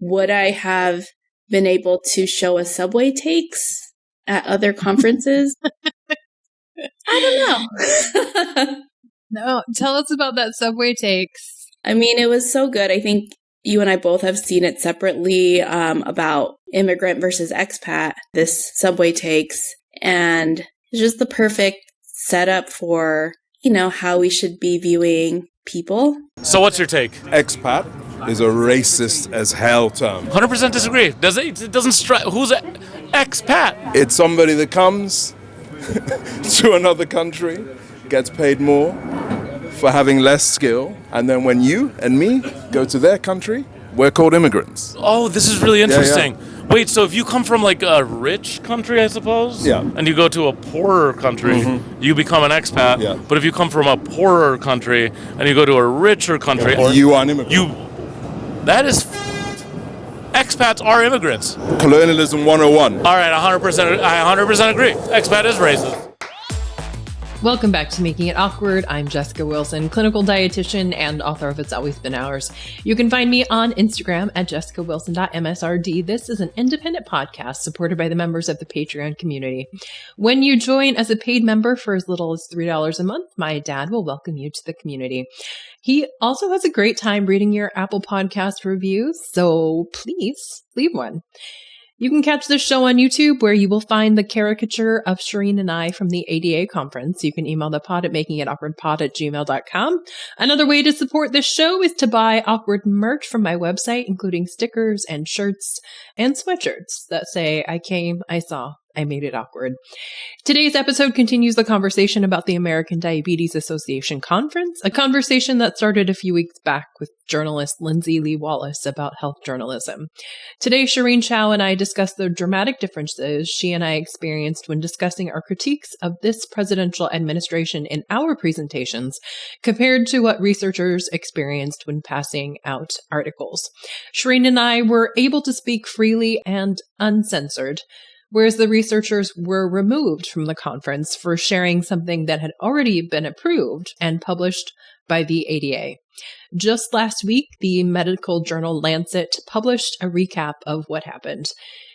would I have been able to show a subway takes at other conferences? I don't know. No, tell us about that subway takes. I mean, it was so good. I think you and I both have seen it separately about immigrant versus expat, this subway takes. And it's just the perfect setup for, how we should be viewing people. So what's your take? Expat is a racist as hell term. 100% disagree. It doesn't strike. Who's an expat? It's somebody that comes to another country, gets paid more for having less skill, and then when you and me go to their country, we're called immigrants. Oh, this is really interesting. Yeah. Wait, so if you come from like a rich country, I suppose, and you go to a poorer country, you become an expat. Yeah. But if you come from a poorer country and you go to a richer country, you are an immigrant. That is, expats are immigrants. Colonialism 101. All right, I 100% agree. Expat is racist. Welcome back to Making It Awkward. I'm Jessica Wilson, clinical dietitian and author of It's Always Been Ours. You can find me on Instagram at jessicawilson.msrd. This is an independent podcast supported by the members of the Patreon community. When you join as a paid member for as little as $3 a month, my dad will welcome you to the community. He also has a great time reading your Apple Podcast reviews, so please leave one. You can catch this show on YouTube, where you will find the caricature of Sherene and I from the ADA conference. You can email the pod at makingitawkwardpod@gmail.com. Another way to support this show is to buy awkward merch from my website, including stickers and shirts and sweatshirts that say, I came, I saw, I made it awkward. Today's episode continues the conversation about the American Diabetes Association conference, a conversation that started a few weeks back with journalist Lindsay Lee Wallace about health journalism. Today, Sherene Chou and I discuss the dramatic differences she and I experienced when discussing our critiques of this presidential administration in our presentations compared to what researchers experienced when passing out articles. Sherene and I were able to speak freely and uncensored, whereas the researchers were removed from the conference for sharing something that had already been approved and published by the ADA. Just last week, the medical journal Lancet published a recap of what happened.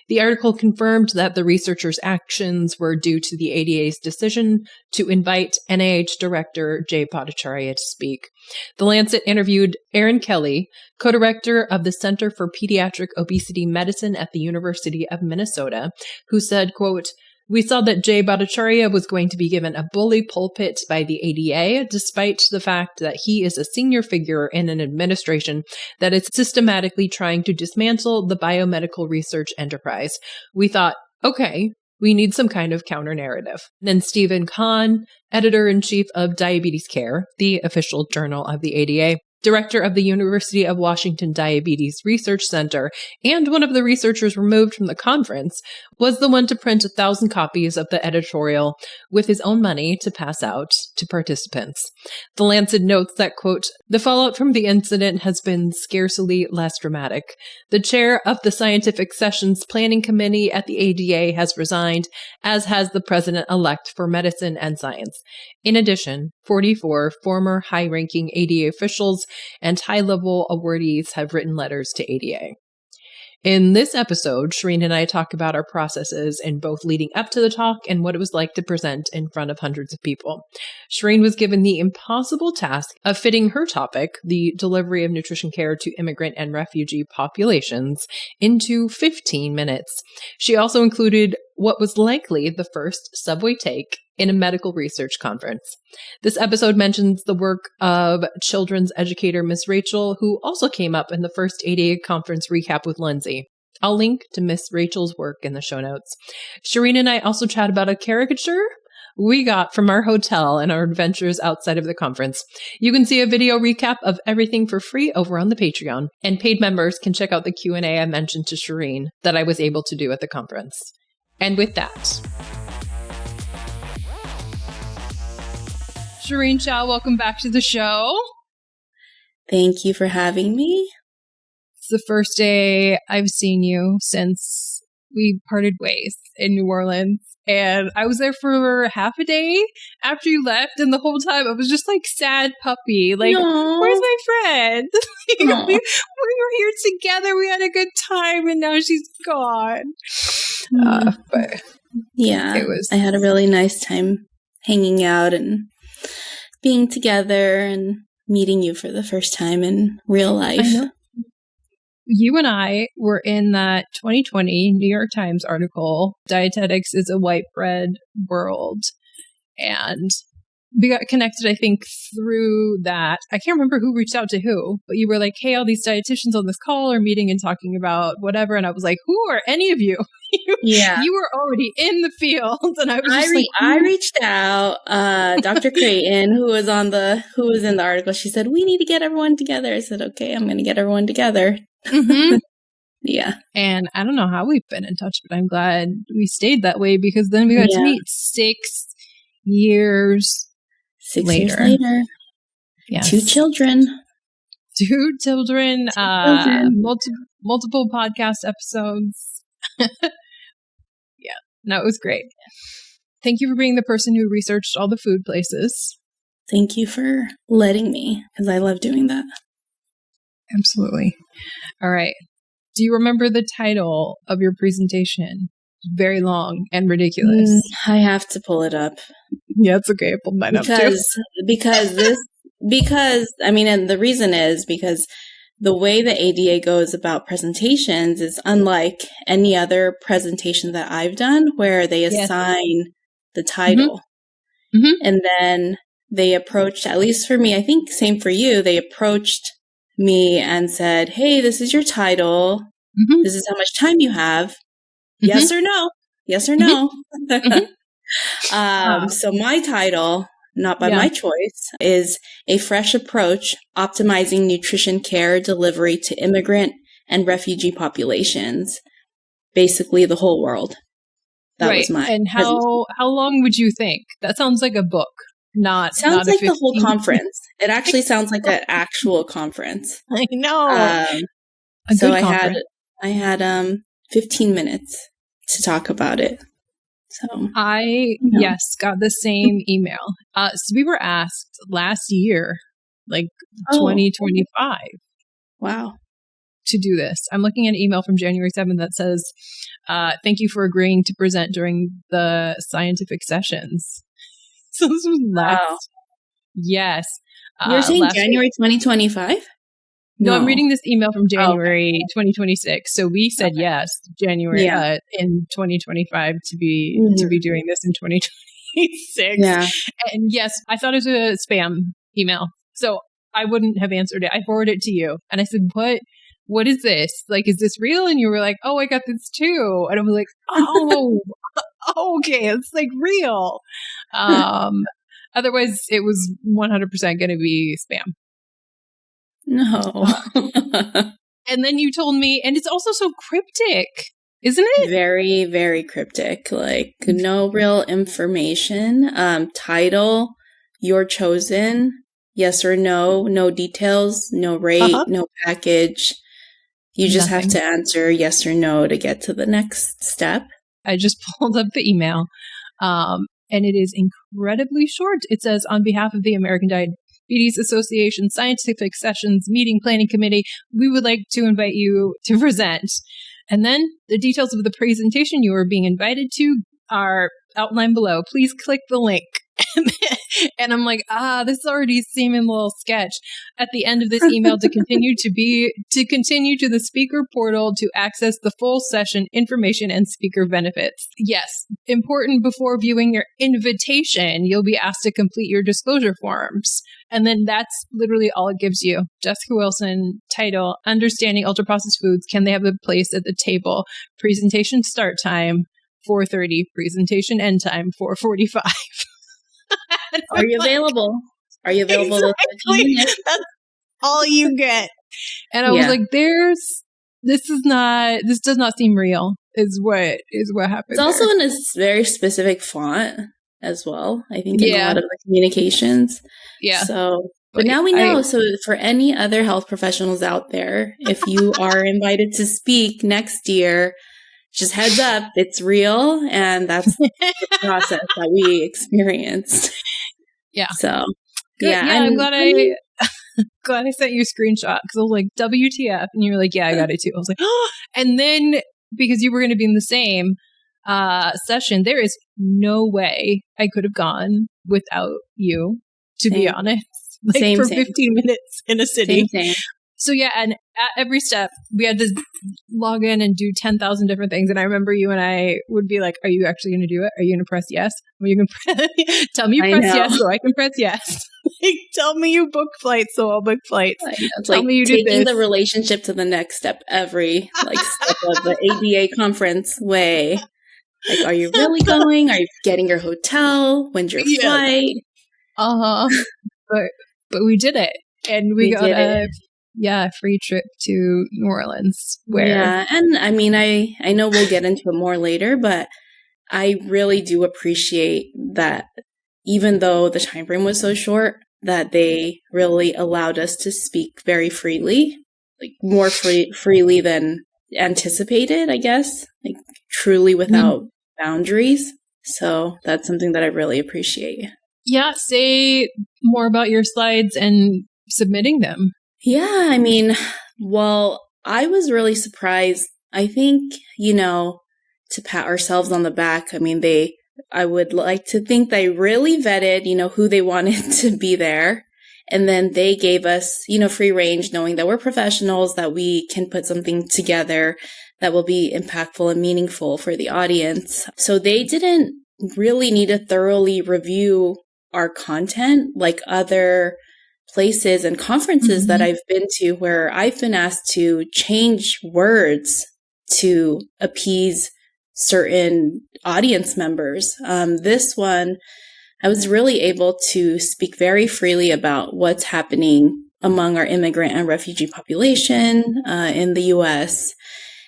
The article confirmed that the researchers' actions were due to the ADA's decision to invite NIH Director Jay Bhattacharya to speak. The Lancet interviewed Erin Kelly, co-director of the Center for Pediatric Obesity Medicine at the University of Minnesota, who said, quote, "We saw that Jay Bhattacharya was going to be given a bully pulpit by the ADA, despite the fact that he is a senior figure in an administration that is systematically trying to dismantle the biomedical research enterprise. We thought, okay, we need some kind of counter-narrative." Then Stephen Kahn, editor-in-chief of Diabetes Care, the official journal of the ADA, director of the University of Washington Diabetes Research Center, and one of the researchers removed from the conference, was the one to print 1,000 copies of the editorial with his own money to pass out to participants. The Lancet notes that, quote, "The fallout from the incident has been scarcely less dramatic. The chair of the Scientific Sessions Planning Committee at the ADA has resigned, as has the president-elect for Medicine and Science. In addition, 44 former high-ranking ADA officials and high-level awardees have written letters to ADA." In this episode, Sherene and I talk about our processes in both leading up to the talk and what it was like to present in front of hundreds of people. Sherene was given the impossible task of fitting her topic, the delivery of nutrition care to immigrant and refugee populations, into 15 minutes. She also included what was likely the first subway take in a medical research conference. This episode mentions the work of children's educator Miss Rachel, who also came up in the first ADA conference recap with Lindsay. I'll link to Miss Rachel's work in the show notes. Sherene and I also chat about a caricature we got from our hotel and our adventures outside of the conference. You can see a video recap of everything for free over on the Patreon, and paid members can check out the Q&A I mentioned to Sherene that I was able to do at the conference. And with that, Sherene Chou, welcome back to the show. Thank you for having me. It's the first day I've seen you since we parted ways in New Orleans. And I was there for half a day after you left. And the whole time I was just like sad puppy. Like, Aww. where's my friend? we were here together. We had a good time. And now she's gone. But yeah, I had a really nice time hanging out and being together and meeting you for the first time in real life. I know. You and I were in that 2020 New York Times article, Dietetics is a White Bread World. And we got connected, I think, through that. I can't remember who reached out to who, but you were like, hey, all these dietitians on this call are meeting and talking about whatever. And I was like, who are any of you? You were already in the field. And I was I reached out, Dr. Creighton, who was in the article. She said, we need to get everyone together. I said, okay, I'm going to get everyone together. Mm-hmm. Yeah. And I don't know how we've been in touch, but I'm glad we stayed that way because then we got to meet 6 years later. Yes. 2 children. Multiple podcast episodes. Yeah, no, it was great. Thank you for being the person who researched all the food places. Thank you for letting me, because I love doing that. Absolutely. All right. Do you remember the title of your presentation? Very long and ridiculous. I have to pull it up. Yeah, it's okay. I pulled mine up too. Because I mean, and the reason is because the way the ADA goes about presentations is unlike any other presentation that I've done, where they assign the title. Mm-hmm. And then they approached, at least for me, I think same for you, they approached me and said, hey, this is your title. Mm-hmm. This is how much time you have. Mm-hmm. Yes or no? Yes or no? Mm-hmm. So my title, not by my choice, is A Fresh Approach, Optimizing Nutrition Care Delivery to Immigrant and Refugee Populations. Basically the whole world. That was my And how long would you think? That sounds like a book. Sounds like the whole conference. It actually sounds like an actual conference. I know. I had 15 minutes to talk about it. So I got the same email. So we were asked last year, 2025. Wow. To do this. I'm looking at an email from January 7th that says, thank you for agreeing to present during the scientific sessions. So this was last. Wow. Yes. You're saying January 2025? No, I'm reading this email from January 2026. So we said yes, January in 2025 to be doing this in 2026. Yeah. And yes, I thought it was a spam email. So I wouldn't have answered it. I forwarded it to you. And I said, what is this? Is this real? And you were like, oh, I got this too. And I was like, oh, okay. It's real. Otherwise it was 100% going to be spam. No. And then you told me, and it's also so cryptic, isn't it? Very, very cryptic. No real information. Title, you're chosen. Yes or no. No details. No rate. No package. You just have to answer yes or no to get to the next step. I just pulled up the email, and it is incredibly short. It says, on behalf of the American Diabetes Association Scientific Sessions Meeting Planning Committee, we would like to invite you to present. And then the details of the presentation you are being invited to are outlined below. Please click the link. And I'm like, this is already seeming a little sketch. At the end of this email, to continue to the speaker portal to access the full session information and speaker benefits. Yes, important before viewing your invitation, you'll be asked to complete your disclosure forms. And then that's literally all it gives you. Jessica Wilson, title, Understanding Ultra-Processed Foods, Can They Have a Place at the Table? Presentation start time, 4:30. Presentation end time, 4:45. Are you available? Are you available? Exactly. That's all you get. And I was like, this does not seem real, is what happened. It's also in a very specific font as well, I think, in a lot of the communications. Yeah. So, but now we know. So for any other health professionals out there, if you are invited to speak next year, just heads up, it's real. And that's the process that we experienced. Yeah. So, good. yeah. I'm glad glad I sent you a screenshot because I was like, WTF. And you were like, yeah, I got it too. I was like, oh, and then because you were going to be in the same session, there is no way I could have gone without you, to be honest. Like Same. 15 minutes in a city. Same. So yeah, and at every step, we had to log in and do 10,000 different things. And I remember you and I would be like, are you actually going to do it? Are you going to press yes? Well, you can tell me you press yes so I can press yes. Like, tell me you book flights so I'll book flights. It's tell like me you taking do this. the relationship to the next step every step of the ADA conference way. Like, are you really going? Are you getting your hotel? When's your flight? But we did it. And we got a free trip to New Orleans. And I mean, I know we'll get into it more later, but I really do appreciate that even though the time frame was so short, that they really allowed us to speak very freely, like more freely than anticipated, I guess, like truly without boundaries. So that's something that I really appreciate. Yeah, say more about your slides and submitting them. Yeah, I mean, well, I was really surprised. I think, to pat ourselves on the back, I mean, I would like to think they really vetted, who they wanted to be there. And then they gave us, free range, knowing that we're professionals, that we can put something together that will be impactful and meaningful for the audience. So they didn't really need to thoroughly review our content like other places and conferences that I've been to where I've been asked to change words to appease certain audience members. This one, I was really able to speak very freely about what's happening among our immigrant and refugee population in the U.S.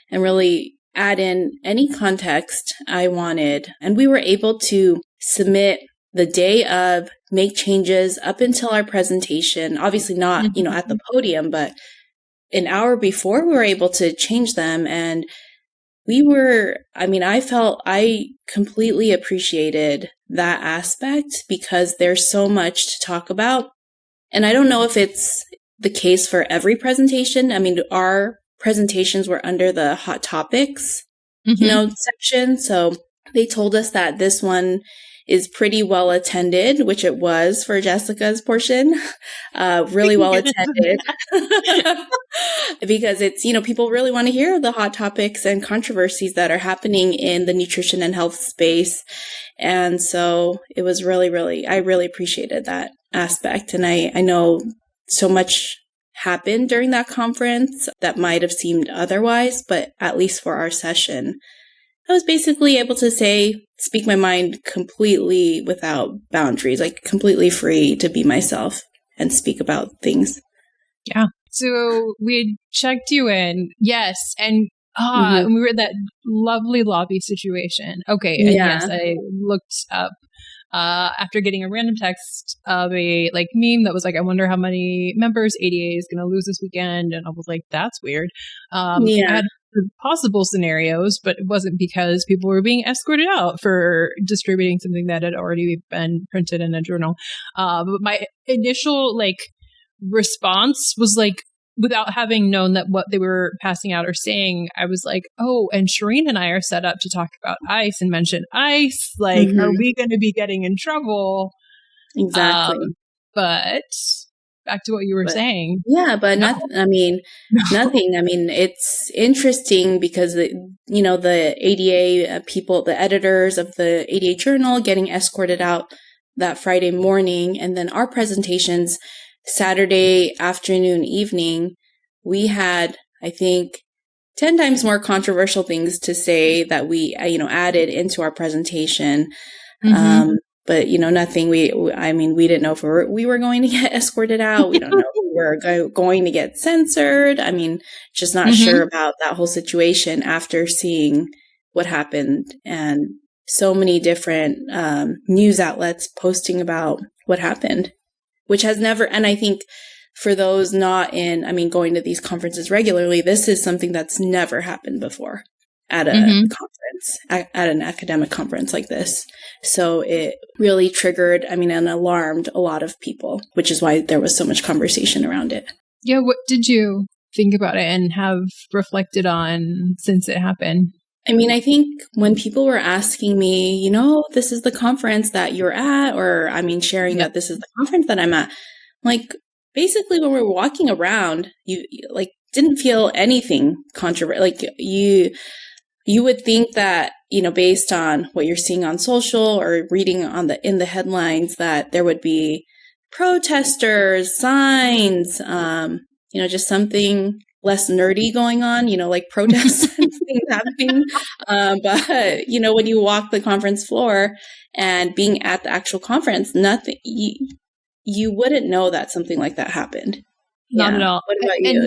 and really add in any context I wanted. And we were able to submit the day of, make changes up until our presentation, obviously not, at the podium, but an hour before we were able to change them. And I completely appreciated that aspect because there's so much to talk about. And I don't know if it's the case for every presentation. I mean, our presentations were under the hot topics, section. So they told us that this one is pretty well attended, which it was for Jessica's portion, really well attended because it's, people really want to hear the hot topics and controversies that are happening in the nutrition and health space. And so it was I really appreciated that aspect. And I know so much happened during that conference that might have seemed otherwise, but at least for our session, I was basically able to speak my mind completely without boundaries, like completely free to be myself and speak about things. Yeah. So we checked you in. Yes. And we were in that lovely lobby situation. Okay. And yes, I looked up after getting a random text of a meme that was like, I wonder how many members ADA is going to lose this weekend. And I was like, that's weird. I had possible scenarios, but it wasn't because people were being escorted out for distributing something that had already been printed in a journal. But my initial response was without having known that what they were passing out or saying, I was like, oh, and Sherene and I are set up to talk about ICE and mention ICE. Are we going to be getting in trouble? Exactly. But back to what you were saying. Yeah, but nothing. I mean, it's interesting because, the ADA people, the editors of the ADA Journal getting escorted out that Friday morning. And then our presentations Saturday afternoon, evening, we had, I think, 10 times more controversial things to say that we, added into our presentation. But, nothing, we didn't know if we were going to get escorted out. We don't know if we were going to get censored. I mean, just not sure about that whole situation after seeing what happened and so many different news outlets posting about what happened, which has never, and I think for those not going to these conferences regularly, this is something that's never happened before, at a conference, at an academic conference like this. So it really triggered, and alarmed a lot of people, which is why there was so much conversation around it. Yeah. What did you think about it and have reflected on since it happened? I think when people were asking me, this is the conference that you're at, or sharing that this is the conference that I'm at, like, basically when we were walking around, you like didn't feel anything controversial. Like you would think that, based on what you're seeing on social or reading in the headlines, that there would be protesters, signs, just something less nerdy going on, like protests and things happening. But, when you walk the conference floor and being at the actual conference, nothing, you wouldn't know that something like that happened. Not at all. What about you?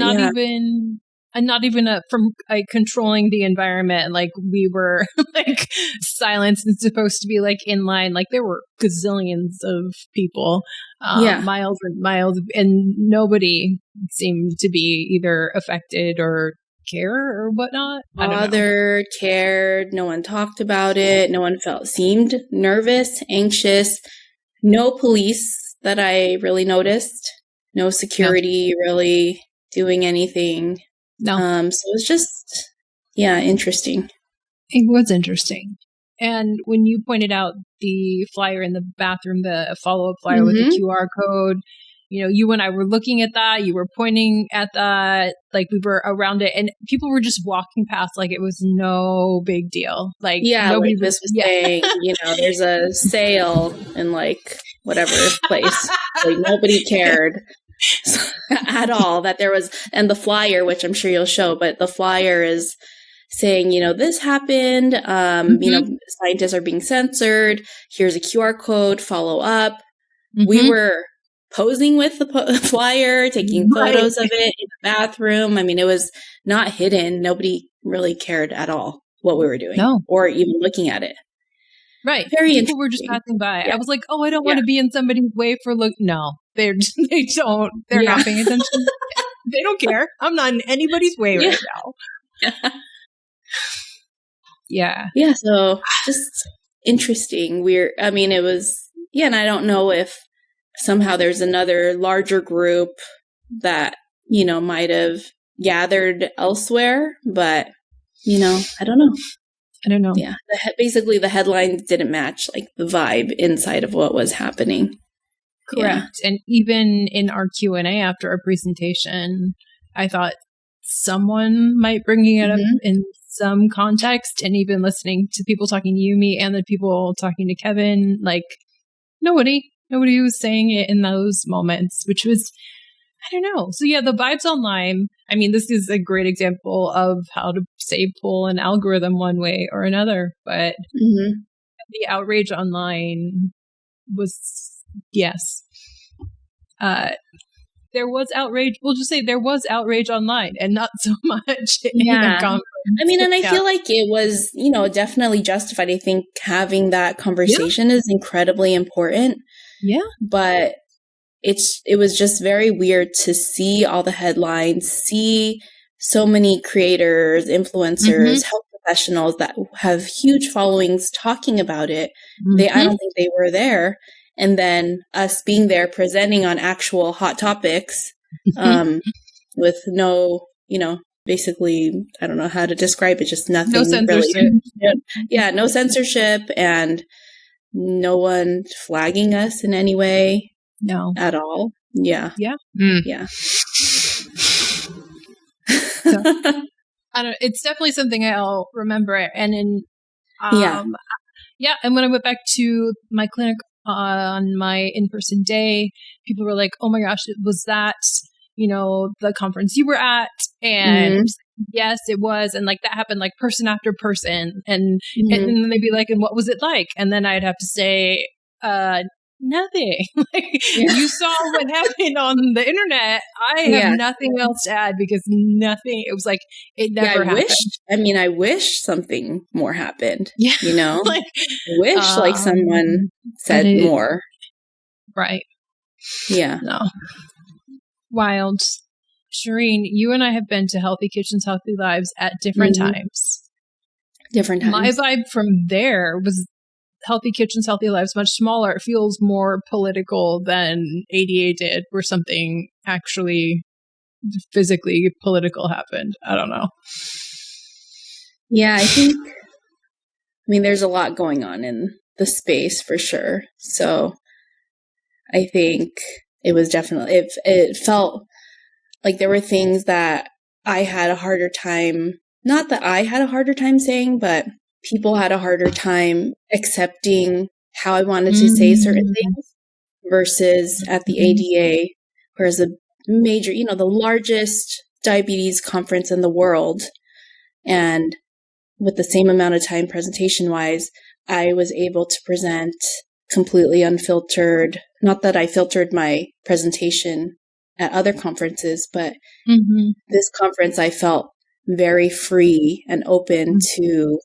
Not even from like controlling the environment. Like we were like silenced and supposed to be like in line. Like there were gazillions of people, miles and miles, and nobody seemed to be either affected or care or whatnot. Bothered, cared. No one talked about it. No one seemed nervous, anxious. No police that I really noticed. No security really doing anything. No. So it was just, interesting. It was interesting. And when you pointed out the flyer in the bathroom, the follow-up flyer with the QR code, you and I were looking at that. You were pointing at that, like we were around it, and people were just walking past like it was no big deal. Like nobody was saying, there's a sale in like whatever place. Like nobody cared at all that there was, and the flyer, which I'm sure you'll show, but the flyer is saying, this happened, scientists are being censored. Here's a QR code, follow up. We were posing with the flyer, taking photos of it in the bathroom. It was not hidden. Nobody really cared at all what we were doing or even looking at it. Right. Very People were just passing by. Yeah. I was like, I don't want to be in somebody's way for look. No, they're not paying attention. They don't care. I'm not in anybody's way right now. Yeah. Yeah. So just interesting. It was, and I don't know if somehow there's another larger group that, might have gathered elsewhere, but, I don't know. Yeah. Basically, the headlines didn't match like the vibe inside of what was happening. Correct. Yeah. And even in our Q&A after our presentation, I thought someone might bringing it up in some context, and even listening to people talking to you, me, and the people talking to Kevin, like nobody was saying it in those moments, which was, I don't know. So yeah, the vibes online, this is a great example of how to say pull an algorithm one way or another, but the outrage online was, yes. There was outrage. We'll just say there was outrage online and not so much in the conference. And I feel like it was, definitely justified. I think having that conversation is incredibly important. Yeah. But it was just very weird to see all the headlines, see so many creators, influencers, health professionals that have huge followings talking about it. I don't think they were there. And then us being there presenting on actual hot topics with no, basically, I don't know how to describe it, just nothing. No censorship. Really, no censorship, and no one flagging us in any way. No. At all. Yeah. Yeah. Yeah. So, it's definitely something I'll remember. And and when I went back to my clinic on my in-person day, people were like, oh my gosh, was that, the conference you were at? And yes, it was. And like that happened like person after person. And then they'd be like, and what was it like? And then I'd have to say, nothing. You saw what happened on the internet. I have nothing else to add because nothing. It was like it never happened. I wish something more happened. Yeah, I wish like someone said more. Right. Yeah. No. Wild. Sherene, you and I have been to Healthy Kitchens, Healthy Lives at different times. different times. My vibe from there was Healthy Kitchens, Healthy Lives, much smaller. It feels more political than ADA did, where something actually physically political happened. I don't know. Yeah, there's a lot going on in the space for sure. So I think it was definitely, it felt like there were things that I had a harder time, not that I had a harder time saying, but people had a harder time accepting how I wanted to say certain things versus at the ADA, whereas a major, the largest diabetes conference in the world, and with the same amount of time presentation wise, I was able to present completely unfiltered. Not that I filtered my presentation at other conferences, but this conference I felt very free and open to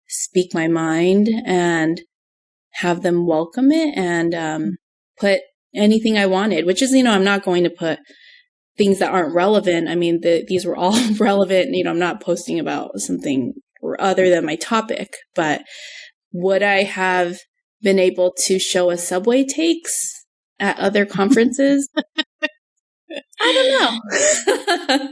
speak my mind and have them welcome it and put anything I wanted, which is, I'm not going to put things that aren't relevant. These were all relevant. I'm not posting about something other than my topic, but would I have been able to show a Subway takes at other conferences? I don't know.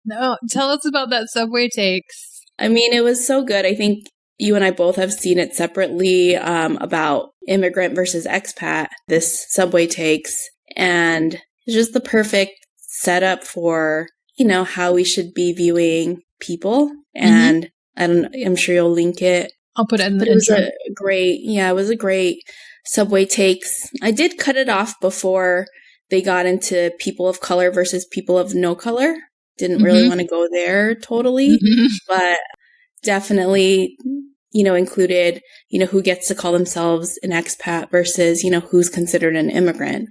No, tell us about that Subway takes. It was so good. I think you and I both have seen it separately about immigrant versus expat, this Subway takes. And it's just the perfect setup for, how we should be viewing people. And I'm sure you'll link it. I'll put it in the intro. It was a great Subway takes. I did cut it off before they got into people of color versus people of no color. Didn't really want to go there totally, but definitely, included, who gets to call themselves an expat versus, who's considered an immigrant,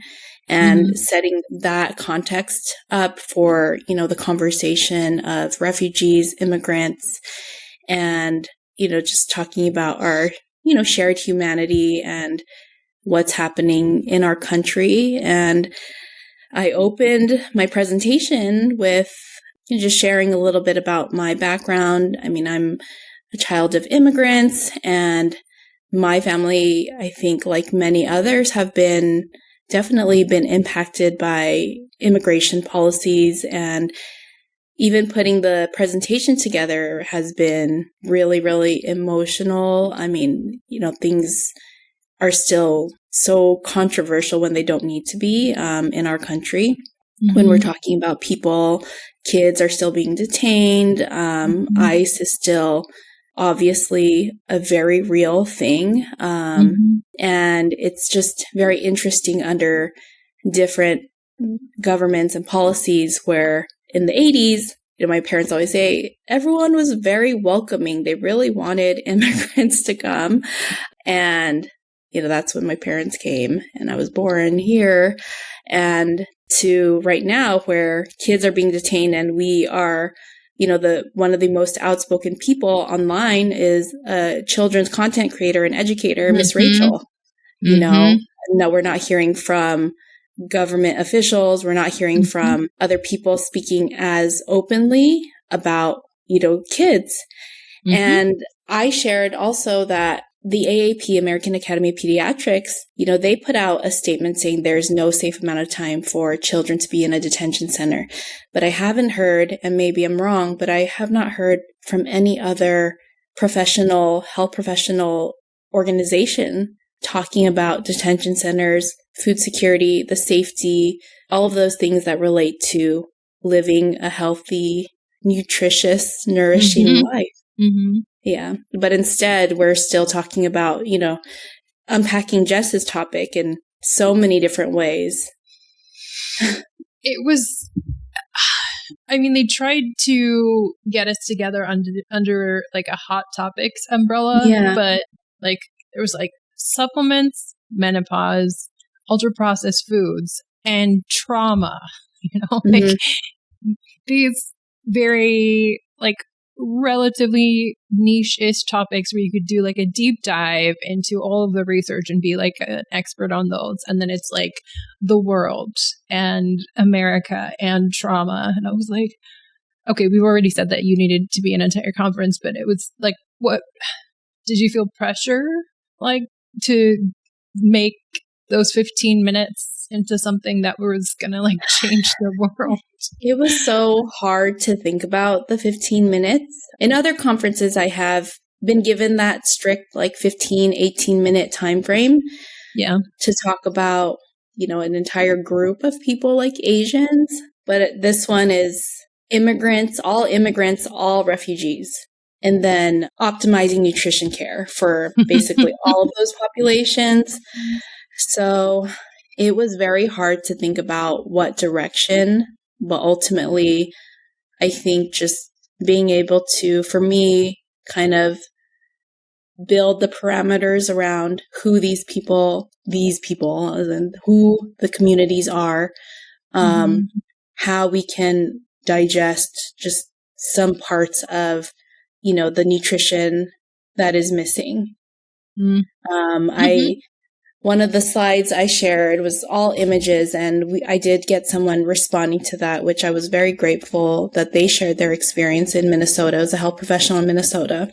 and setting that context up for, the conversation of refugees, immigrants, and, just talking about our, shared humanity and what's happening in our country. And I opened my presentation with just sharing a little bit about my background. I'm a child of immigrants, and my family, I think, like many others, have definitely been impacted by immigration policies, and even putting the presentation together has been really, really emotional. Things are still so controversial when they don't need to be in our country. When we're talking about people, kids are still being detained. ICE is still obviously a very real thing. And it's just very interesting under different governments and policies where in the 80s, my parents always say everyone was very welcoming. They really wanted immigrants to come. And, that's when my parents came and I was born here. And to right now where kids are being detained and we are, one of the most outspoken people online is a children's content creator and educator, Miss Rachel. No, we're not hearing from government officials. We're not hearing from other people speaking as openly about, kids. And I shared also that the AAP, American Academy of Pediatrics, they put out a statement saying there's no safe amount of time for children to be in a detention center. But I haven't heard, and maybe I'm wrong, but I have not heard from any other health professional organization talking about detention centers, food security, the safety, all of those things that relate to living a healthy, nutritious, nourishing life. Yeah. But instead, we're still talking about, unpacking Jess's topic in so many different ways. It was, they tried to get us together under like a hot topics umbrella, but there was supplements, menopause, ultra processed foods, and trauma, these very relatively niche-ish topics where you could do a deep dive into all of the research and be an expert on those. And then it's the world and America and trauma. And I was okay, we've already said that you needed to be an entire conference, but it was what did you feel pressure like to make those 15 minutes into something that was going to like change the world? It was so hard to think about the 15 minutes. In other conferences, I have been given that strict like 15, 18-minute time frame to talk about, an entire group of people like Asians. But this one is immigrants, all refugees, and then optimizing nutrition care for basically all of those populations. So it was very hard to think about what direction, but ultimately, I think just being able to, for me, kind of build the parameters around who these people, and who the communities are, how we can digest just some parts of, the nutrition that is missing. One of the slides I shared was all images, and I did get someone responding to that, which I was very grateful that they shared their experience in Minnesota as a health professional in Minnesota.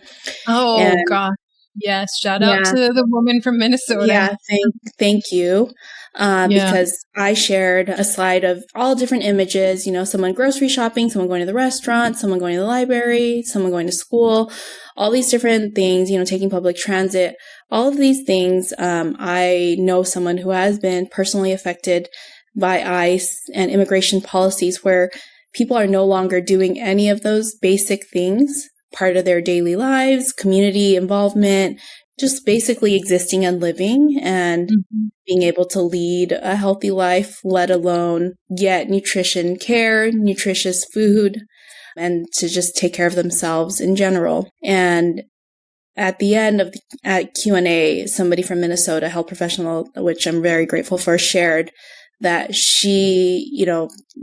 Oh, gosh. Yes. Shout out to the woman from Minnesota. Yeah. Thank you. Because I shared a slide of all different images, someone grocery shopping, someone going to the restaurant, someone going to the library, someone going to school, all these different things, taking public transit, all of these things. I know someone who has been personally affected by ICE and immigration policies where people are no longer doing any of those basic things, part of their daily lives, community involvement, just basically existing and living and being able to lead a healthy life, let alone get nutrition care, nutritious food, and to just take care of themselves in general. And at the end of at Q&A, somebody from Minnesota, health professional, which I'm very grateful for, shared that she,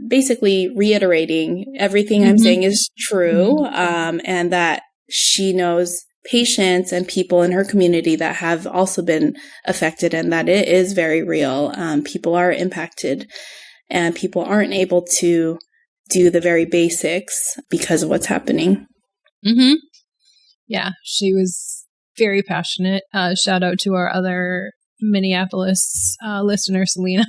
basically reiterating everything I'm saying is true, and that she knows patients and people in her community that have also been affected and that it is very real. People are impacted and people aren't able to do the very basics because of what's happening. Yeah, she was very passionate. Shout out to our other Minneapolis listener, Selena,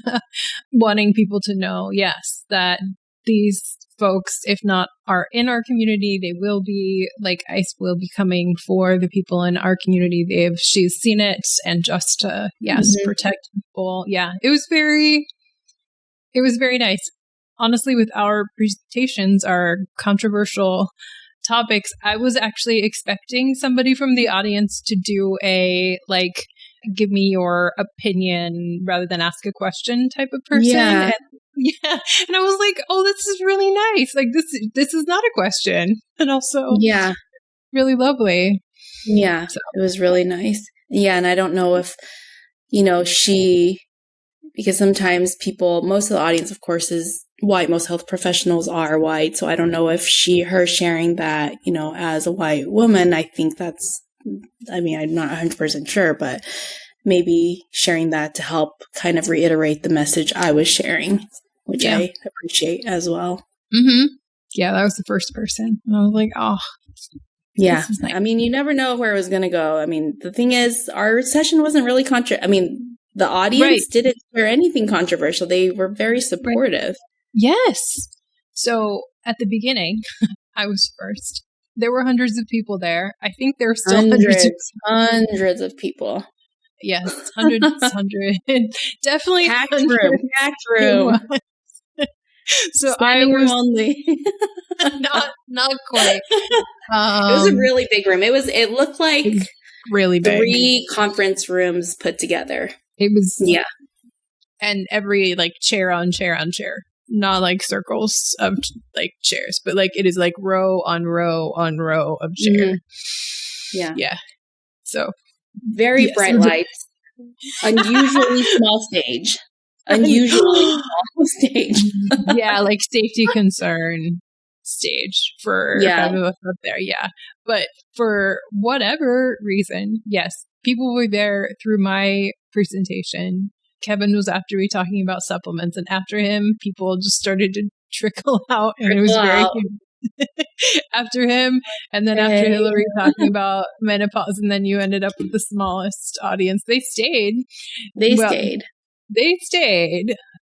wanting people to know, yes, that these folks, if not are in our community, they will be, like ICE will be coming for the people in our community. She's seen it, and just to, protect people. Yeah, it was very nice. Honestly, with our presentations, our controversial topics, I was actually expecting somebody from the audience to do a, give me your opinion rather than ask a question type of person. And I was like, oh, this is really nice. Like, this is not a question. And also, really lovely. Yeah, so. It was really nice. Yeah, and I don't know if, because sometimes most of the audience, of course, is white. Most health professionals are white. So I don't know if her sharing that, as a white woman, I think I'm not 100% sure, but maybe sharing that to help kind of reiterate the message I was sharing, which I appreciate as well. Yeah, that was the first person. And I was like, oh. Yeah. Nice. I mean, you never know where it was going to go. I mean, the thing is, our session wasn't really the audience didn't share anything controversial. They were very supportive. Right. Yes. So at the beginning, I was first. There were hundreds of people there. I think there were still hundreds of people. Yes, hundreds. Definitely packed room. So I was only not quite. It was a really big room. It looked like really big. 3 conference rooms put together. It was and every chair on chair on chair. Not like circles of chairs, but it is row on row on row of chair. Yeah. So very bright lights. Unusually small stage. Yeah, safety concern stage for of us up there. Yeah, but for whatever reason, yes, people were there through my presentation. Kevin was after me talking about supplements, and after him, people just started to trickle out, and it was very after him, and then after Hillary talking about menopause, and then you ended up with the smallest audience. They stayed. They stayed.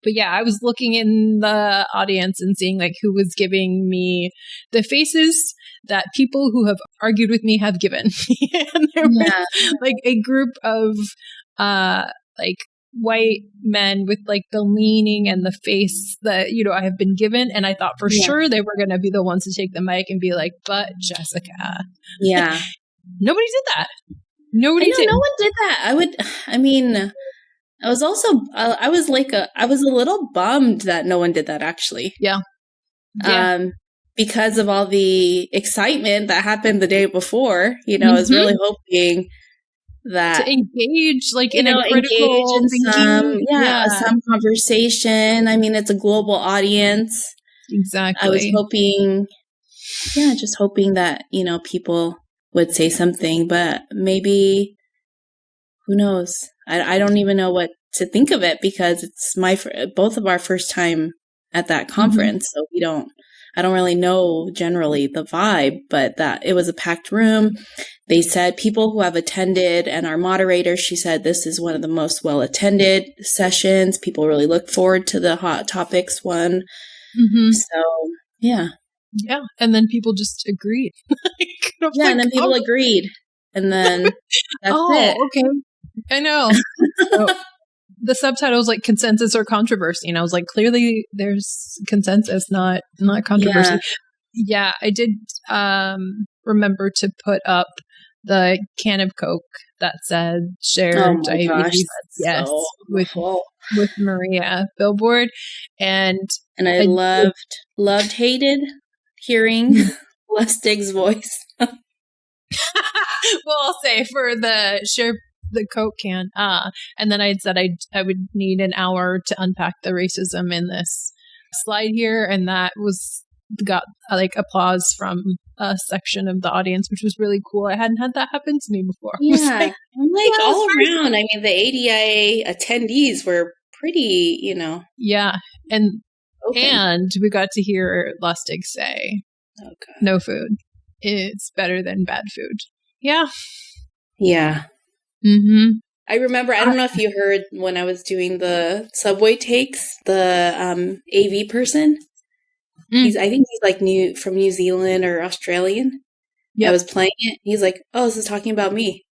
But yeah, I was looking in the audience and seeing like who was giving me the faces that people who have argued with me have given. And there was like a group of like white men with like the leaning and the face that, you know, I have been given. And I thought for sure they were going to be the ones to take the mic and be like, but Jessica. Yeah. Nobody did that. Nobody did. No one did that. I was also, I was a little bummed that no one did that actually. Yeah. Because of all the excitement that happened the day before, you know, I was really hoping that to engage like in a critical thinking, some conversation. I mean, it's a global audience. Exactly. I was hoping, just hoping that, you know, people would say something, but maybe, who knows? I don't even know what to think of it because it's both of our first time at that conference. So I don't really know generally the vibe, but that it was a packed room. They said people who have attended and our moderator, she said this is one of the most well attended sessions. People really look forward to the hot topics one. So yeah. Yeah. And then people just agreed. And then people agreed. And then that's it. Okay. I know. So, the subtitle was like consensus or controversy. And I was like, clearly there's consensus, not controversy. Yeah, I did remember to put up the can of Coke that said shared diabetes. With Maria Billboard. And I hated hearing Lustig's voice. Well, I'll say for the share the Coke can. And then I said I would need an hour to unpack the racism in this slide here. And that got like applause from a section of the audience, which was really cool. I hadn't had that happen to me before. Yeah. All around. I mean, the ADIA attendees were pretty, you know. Yeah. And we got to hear Lustig say, no food. It's better than bad food. Yeah. Yeah. I remember, I don't know if you heard when I was doing the subway takes, the AV person. I think he's like from New Zealand or Australian. Yeah, I was playing it. He's like, "Oh, this is talking about me."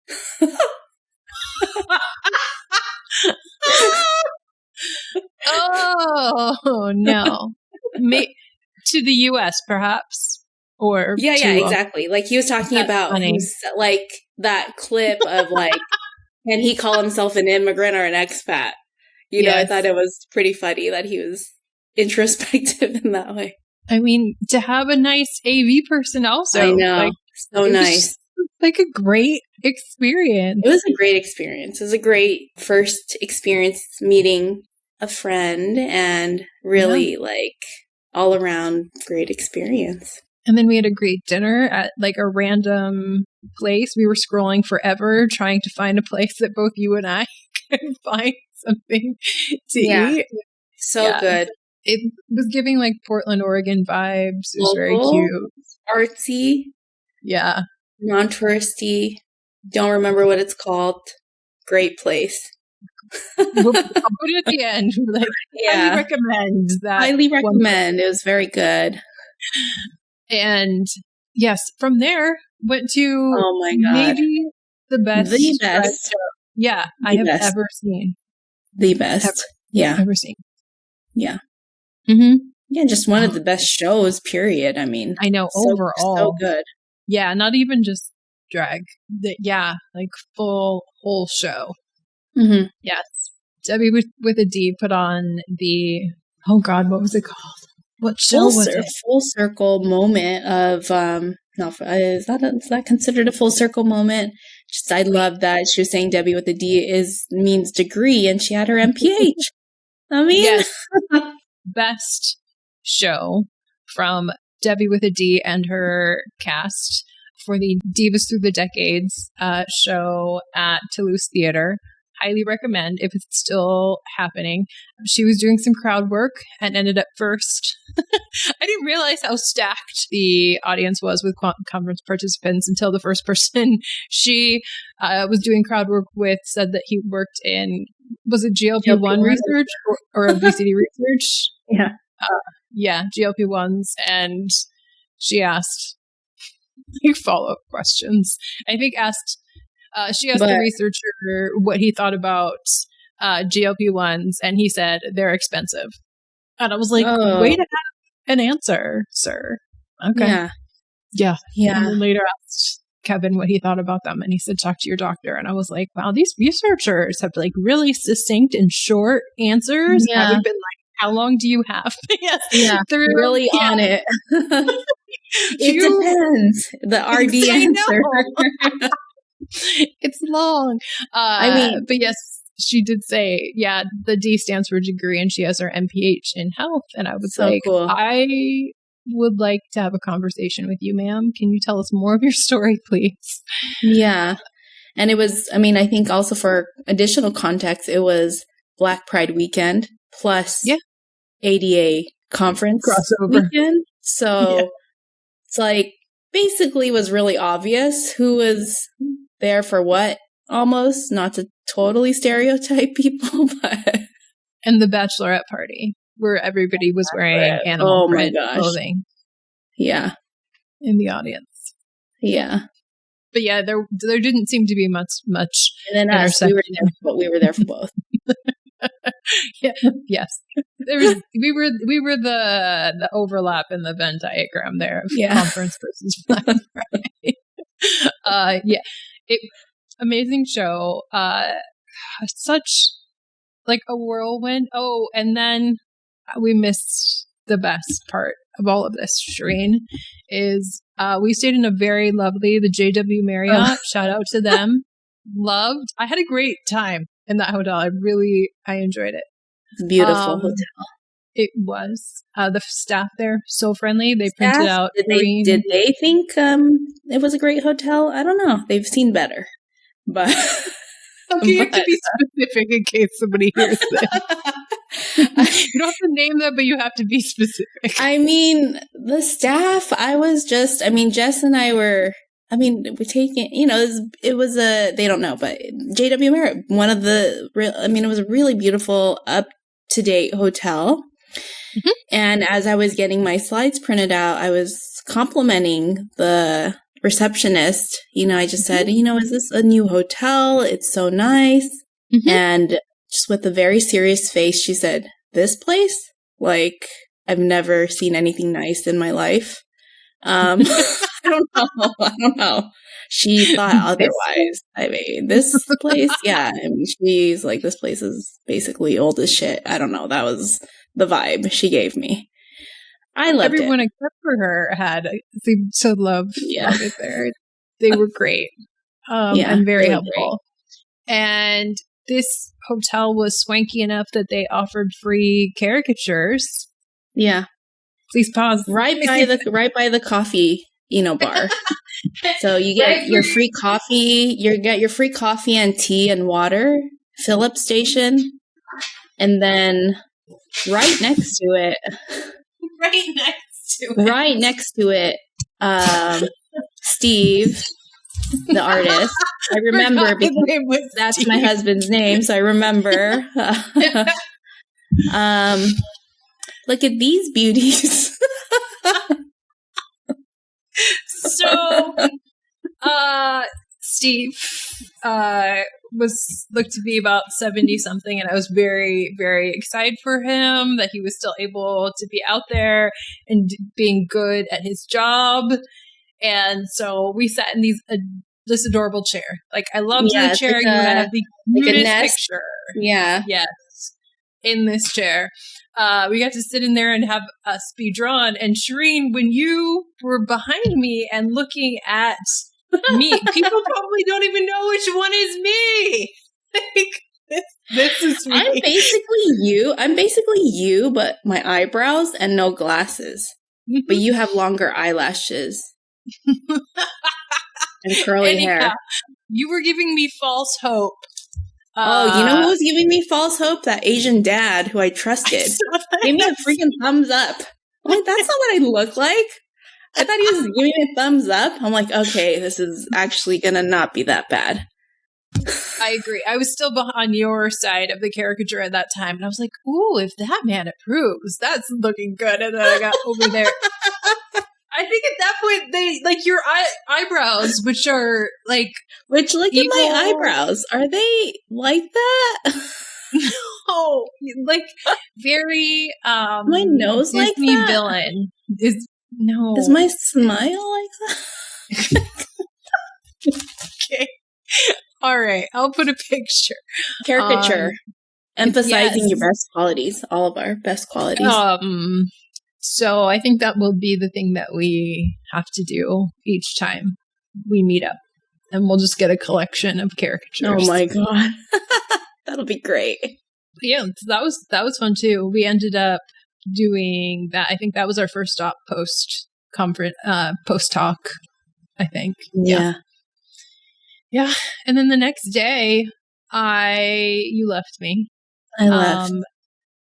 Oh no! To the U.S. perhaps, or exactly. Like he was talking about like that clip of like, can he call himself an immigrant or an expat? You know, I thought it was pretty funny that he was introspective in that way. I mean, to have a nice AV person also. I know. Like, so nice. Like a great experience. It was a great experience. It was a great first experience meeting a friend and really like all around great experience. And then we had a great dinner at like a random place. We were scrolling forever trying to find a place that both you and I could find something to eat. So good. It was giving like Portland, Oregon vibes. It was very cute. Artsy. Yeah. Non-touristy. Don't remember what it's called. Great place. I'll put it at the end. Like, highly recommend that. Highly recommend. It was very good. And yes, from there went to maybe the best. Show. Yeah, I have ever seen. The best. Ever seen. Yeah. Mm-hmm. Yeah, just one of the best shows, period. I mean, I know, overall. So good. Yeah, not even just drag. Like whole show. Mm-hmm. Yes. Debbie with a D put on the, oh God, what was it called? What show was it? Full circle moment of, is that considered a full circle moment? Just, I love that she was saying Debbie with a D means degree and she had her MPH. I mean, yes. Best show from Debbie with a D and her cast for the Divas Through the Decades show at Toulouse Theatre. highly recommend if it's still happening. She was doing some crowd work and ended up first. I didn't realize how stacked the audience was with conference participants until the first person she was doing crowd work with said that he worked in, was it GLP-1 research or obesity research? Yeah. Yeah, GLP-1s. And she asked follow-up questions. I think she asked the researcher what he thought about GLP-1s, and he said they're expensive. And I was like, way to have an answer, sir. Okay. Yeah. And then later asked Kevin what he thought about them, and he said, talk to your doctor. And I was like, wow, these researchers have like really succinct and short answers. Yeah. I would have been like, how long do you have? Yes. Yeah. They're really on it. It depends. The RDN answer. It's long. But yes, she did say, the D stands for degree, and she has her MPH in health. And I was like, cool. I would like to have a conversation with you, ma'am. Can you tell us more of your story, please? Yeah. And it was, I think also for additional context, it was Black Pride weekend plus ADA conference crossover weekend. So it's like basically was really obvious who was there for what, almost, not to totally stereotype people, but and the bachelorette party where everybody was wearing animal print clothing. Yeah. In the audience. Yeah. But yeah, there didn't seem to be much. And then us, we were there for both. Yes. We were the overlap in the Venn diagram there of conference versus Black Friday. Amazing show. Such like a whirlwind. Oh, and then we missed the best part of all of this, Sherene, is we stayed in a very lovely, the JW Marriott. Shout out to them. Loved. I had a great time in that hotel. I enjoyed it. It's a beautiful hotel. It was. The staff there, so friendly. They printed out. Did they think it was a great hotel? I don't know. They've seen better. But okay, you have to be specific in case somebody hears this. You don't have to name them, but you have to be specific. The staff, Jess and I were, we're taking, it was they don't know, but JW Marriott, it was a really beautiful, up-to-date hotel. Mm-hmm. And as I was getting my slides printed out, I was complimenting the receptionist. I just said, is this a new hotel? It's so nice. Mm-hmm. And just with a very serious face, she said, this place? Like, I've never seen anything nice in my life. I don't know. She thought otherwise. This place, she's like, this place is basically old as shit. I don't know. That was the vibe she gave me. I loved Everyone it. except for her seemed to love it there. They were great. And very helpful. Great. And this hotel was swanky enough that they offered free caricatures. Yeah. Please pause. Right by the coffee, bar. So you get your free coffee. You get your free coffee and tea and water, fill-up station, and then right next to it, Steve, the artist. I remember because that's my husband's name, so I remember. Look at these beauties. So, Steve looked to be about 70 something, and I was very, very excited for him that he was still able to be out there and being good at his job. And so we sat in this adorable chair. Like, I loved the chair. Like you have the cutest picture. Yeah. Yes. In this chair. We got to sit in there and have us be drawn. And Sherene, when you were behind me and looking at me, people probably don't even know which one is me. Like, this is me. I'm basically you, but my eyebrows and no glasses. But you have longer eyelashes. And curly hair. You were giving me false hope You know who was giving me false hope? That Asian dad who I trusted. Gave me a freaking thumbs up. I'm like, that's not what I look like. I thought he was giving me a thumbs up. I'm like, okay, this is actually gonna not be that bad. I agree. I was still on your side of the caricature at that time. And I was like, ooh, if that man approves, that's looking good. And then I got over there. I think at that point, they like your eyebrows, which are like, look evil. at my eyebrows. Are they like that? No, like very my nose Disney like that? villain is no. Is my smile like that? Okay. All right, I'll put a picture. Caricature. Emphasizing your best qualities, all of our best qualities. So I think that will be the thing that we have to do each time we meet up. And we'll just get a collection of caricatures. Oh my God. That'll be great. Yeah, so that was fun too. We ended up doing that. I think that was our first stop post talk, I think. Yeah. Yeah. And then the next day you left me. I left.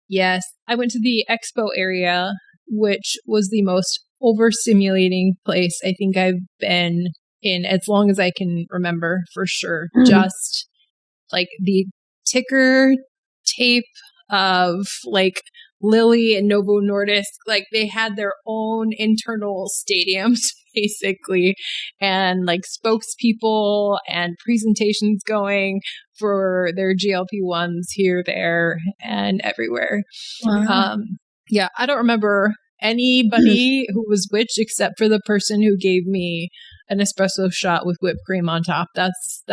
Yes. I went to the expo area, which was the most overstimulating place I think I've been in as long as I can remember, for sure. Mm-hmm. Just like the ticker tape of like Lilly and Novo Nordisk, like they had their own internal stadiums basically, and like spokespeople and presentations going for their GLP-1s here, there, and everywhere. Wow. Yeah, I don't remember anybody who was which except for the person who gave me an espresso shot with whipped cream on top. That's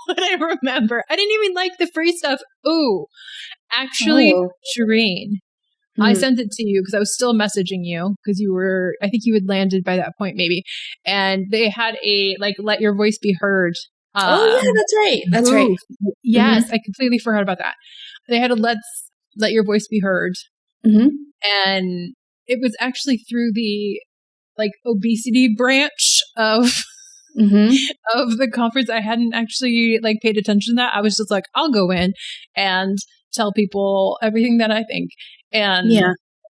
what I remember. I didn't even like the free stuff. Ooh, actually, Sherene, I sent it to you because I was still messaging you because I think you had landed by that point maybe. And they had a like, let your voice be heard. Yeah, that's right. That's right. Yes, I completely forgot about that. They had a let your voice be heard. Mm-hmm. And it was actually through the like obesity branch of the conference. I hadn't actually like paid attention to that. I was just like, I'll go in and tell people everything that I think. And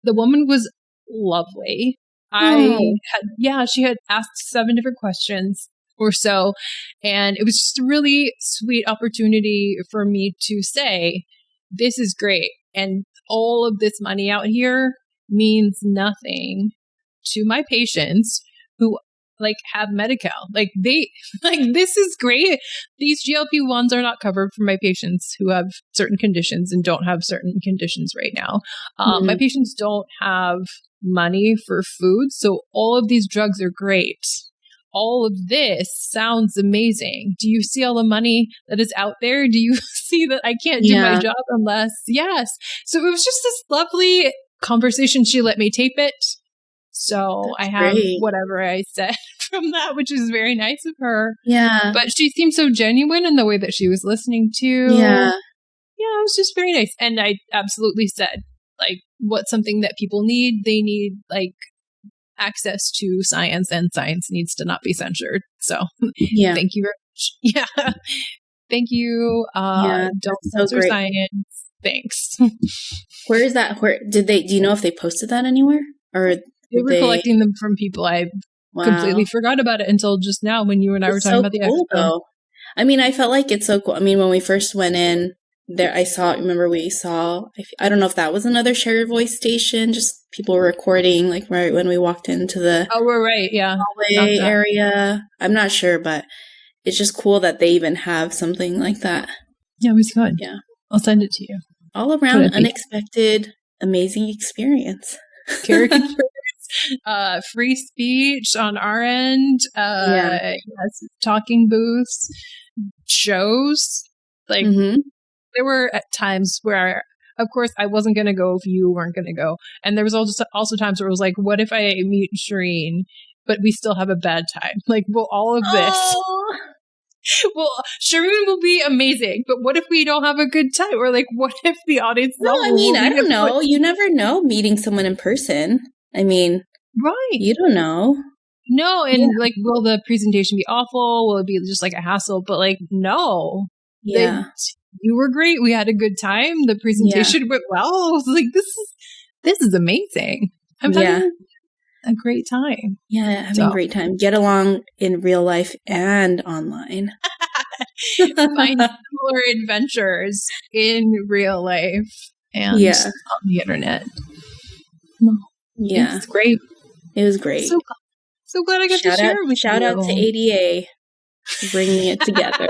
the woman was lovely. She had asked 7 different questions or so. And it was just a really sweet opportunity for me to say, this is great. And all of this money out here means nothing to my patients who like have Medi-Cal. Like this is great. These GLP-1s are not covered for my patients who have certain conditions and don't have certain conditions right now. My patients don't have money for food. So all of these drugs are great. All of this sounds amazing. Do you see all the money that is out there? Do you see that I can't do my job unless? Yes. So it was just this lovely conversation. She let me tape it. So I have whatever I said from that, which is very nice of her. Yeah. But she seemed so genuine in the way that she was listening to. Yeah. Yeah, it was just very nice. And I absolutely said, like, what's something that people need? They need, like, access to science, and science needs to not be censored. So thank you very much. Yeah. Thank you. Don't censor science. Thanks. Where is that? Do you know if they posted that anywhere? Or they were collecting them from people. I completely forgot about it until just now when you and I were talking about the expo. Though. I mean, I felt like it's so cool. I mean, when we first went in there, I don't know if that was another Share Your Voice station, just people recording, like right when we walked into the we're right. Yeah. hallway area. I'm not sure, but it's just cool that they even have something like that. Yeah, it was good. Yeah. I'll send it to you. All around unexpected, amazing experience. Caricatures, free speech on our end, talking booths, shows. Like there were at times where, of course, I wasn't going to go if you weren't going to go, and there was also times where it was like, what if I meet Sherene, but we still have a bad time? Like, well, all of this. Well, Sherene will be amazing, but what if we don't have a good time? Or like, what if the audience? No, I mean, I don't know. You never know meeting someone in person. I mean, right? You don't know. No, and like, will the presentation be awful? Will it be just like a hassle? But like, no. Yeah. You were great. We had a good time. The presentation went well. I was like, this is amazing. I'm having a great time. Yeah, having a great time. Get along in real life and online. Find similar adventures in real life and on the internet. Yeah. It was great. It was great. So glad I got to share with you. Shout out to ADA for bringing it together.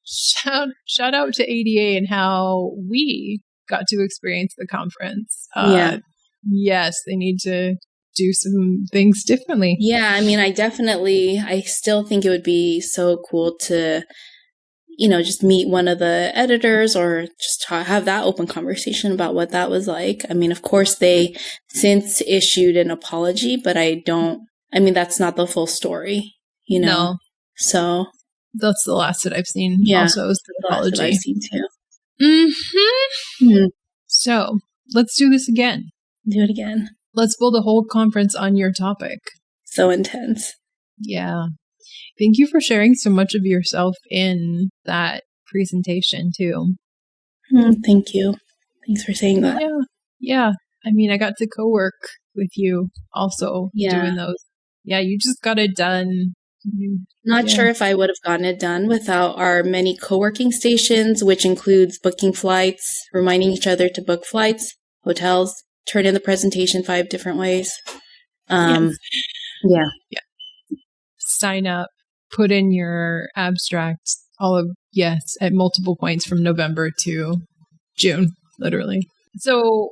Shout out to ADA and how we got to experience the conference. Yes, they need to do some things differently. Yeah, I mean, I still think it would be so cool to, just meet one of the editors or just have that open conversation about what that was like. I mean, of course, they since issued an apology, but that's not the full story, No. So that's the last that I've seen. Yeah, also is the apology. Last that I've seen too. Mm-hmm. So let's do this again. Do it again. Let's build a whole conference on your topic. So intense. Yeah. Thank you for sharing so much of yourself in that presentation too. Thank you. Thanks for saying that. Yeah. I mean, I got to co-work with you also doing those. Yeah, you just got it done. Not sure if I would have gotten it done without our many co-working stations, which includes booking flights, reminding each other to book flights, hotels, turn in the presentation 5 different ways. Yeah. Sign up, put in your abstracts, at multiple points from November to June, literally. So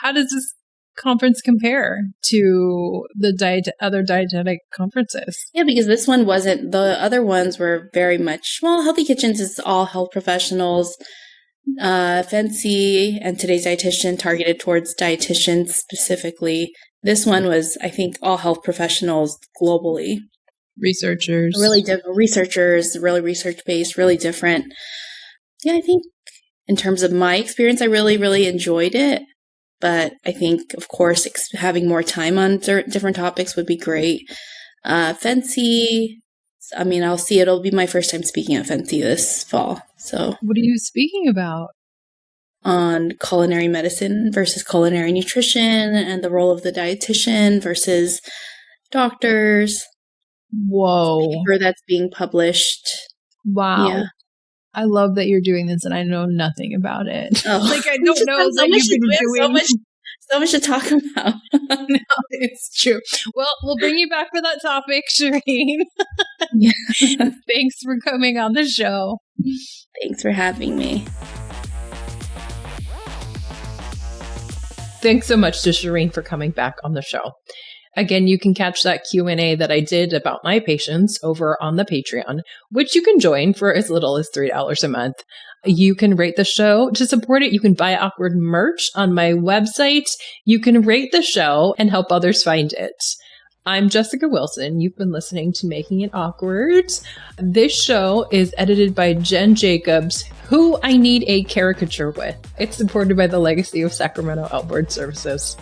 how does this conference compare to the other dietetic conferences? Yeah, because this one wasn't, the other ones were very much, Healthy Kitchens is all health professionals. Fancy and Today's Dietitian targeted towards dietitians specifically. This one was, I think, all health professionals globally. Researchers. Really different researchers, really research-based, really different. Yeah, I think in terms of my experience, I really, really enjoyed it. But I think, of course, having more time on different topics would be great. Fancy, it'll be my first time speaking at Fancy this fall. So, what are you speaking about? On culinary medicine versus culinary nutrition and the role of the dietitian versus doctors. Whoa. Paper that's being published. Wow. Yeah. I love that you're doing this and I know nothing about it. Oh. I don't know what you've been doing. So much to talk about. No, it's true. Well, we'll bring you back for that topic, Sherene. Thanks for coming on the show. Thanks for having me. Thanks so much to Sherene for coming back on the show. Again, you can catch that Q&A that I did about my patients over on the Patreon, which you can join for as little as $3 a month. You can rate the show to support it. You can buy Awkward merch on my website. You can rate the show and help others find it. I'm Jessica Wilson. You've been listening to Making It Awkward. This show is edited by Jen Jacobs, who I need a caricature with. It's supported by the Legacy of Sacramento Outboard Services.